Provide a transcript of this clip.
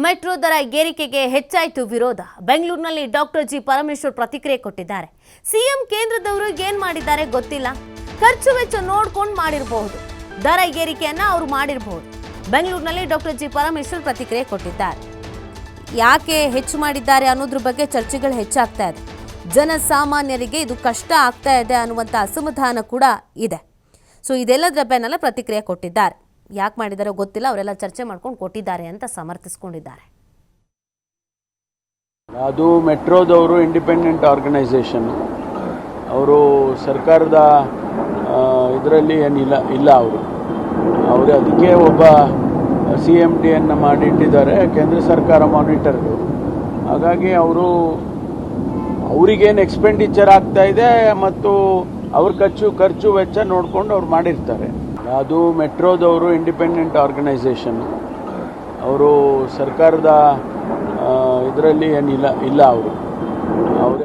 Metro ದರ ಏರಿಕೆಗೆ ಹೆಚ್ಚಾಯಿತು ವಿರೋಧ. ಬೆಂಗಳೂರಿನಲ್ಲಿ ಡಾಕ್ಟರ್ ಜಿ ಪರಮೇಶ್ವರ್ ಪ್ರತಿಕ್ರಿಯೆ ಕೊಟ್ಟಿದ್ದಾರೆ. ಸಿಎಂ ಕೇಂದ್ರದವರು ಏನು ಮಾಡಿದ್ದಾರೆ ಗೊತ್ತಿಲ್ಲ, ಖರ್ಚು ವೆಚ್ಚ ನೋಡ್ಕೊಂಡು ಮಾಡಿರಬಹುದು, ದರ ಏರಿಕೆಯನ್ನ ಅವರು ಮಾಡಿರಬಹುದು. ಬೆಂಗಳೂರಿನಲ್ಲಿ ಡಾಕ್ಟರ್ ಜಿ ಪರಮೇಶ್ವರ್ ಪ್ರತಿಕ್ರಿಯೆ ಕೊಟ್ಟಿದ್ದಾರೆ. ಯಾಕೆ ಹೆಚ್ಚು ಮಾಡಿದ್ದಾರೆ ಅನ್ನೋದ್ರ ಬಗ್ಗೆ ಚರ್ಚೆಗಳು ಹೆಚ್ಚಾಗ್ತಾ ಇದೆ. ಜನಸಾಮಾನ್ಯರಿಗೆ ಇದು ಕಷ್ಟ ಆಗ್ತಾ ಇದೆ ಅನ್ನುವಂಥ ಅಸಮಾಧಾನ ಕೂಡ ಇದೆ. ಸೊ ಇದೆಲ್ಲದರ ಬೆನ್ನಲ್ಲೇ ಪ್ರತಿಕ್ರಿಯೆ ಕೊಟ್ಟಿದ್ದಾರೆ. ಯಾಕೆ ಮಾಡಿದಾರೋ ಗೊತ್ತಿಲ್ಲ, ಅವರೆಲ್ಲ ಚರ್ಚೆ ಮಾಡ್ಕೊಂಡು ಕೊಟ್ಟಿದ್ದಾರೆ ಅಂತ ಸಮರ್ಥಿಸಿಕೊಂಡಿದ್ದಾರೆ. ಅದು ಮೆಟ್ರೋದವರು ಇಂಡಿಪೆಂಡೆಂಟ್ ಆರ್ಗನೈಸೇಷನ್, ಅವರು ಸರ್ಕಾರದ ಇದರಲ್ಲಿ ಏನಿಲ್ಲ. ಅವರು ಅದಕ್ಕೆ ಒಬ್ಬ CMDಯನ್ನು ಮಾಡಿಟ್ಟಿದ್ದಾರೆ, ಕೇಂದ್ರ ಸರ್ಕಾರ ಮಾನಿಟರ್ಗಳು. ಹಾಗಾಗಿ ಅವರಿಗೇನು ಎಕ್ಸ್ಪೆಂಡಿಚರ್ ಆಗ್ತಾ ಇದೆ ಮತ್ತು ಅವ್ರ ಖರ್ಚು ವೆಚ್ಚ ನೋಡ್ಕೊಂಡು ಅವ್ರು ಮಾಡಿರ್ತಾರೆ. ಅದು ಮೆಟ್ರೋದವರು ಇಂಡಿಪೆಂಡೆಂಟ್ ಆರ್ಗನೈಸೇಷನ್, ಅವರು ಸರ್ಕಾರದ ಇದರಲ್ಲಿ ಏನಿಲ್ಲ. ಅವರು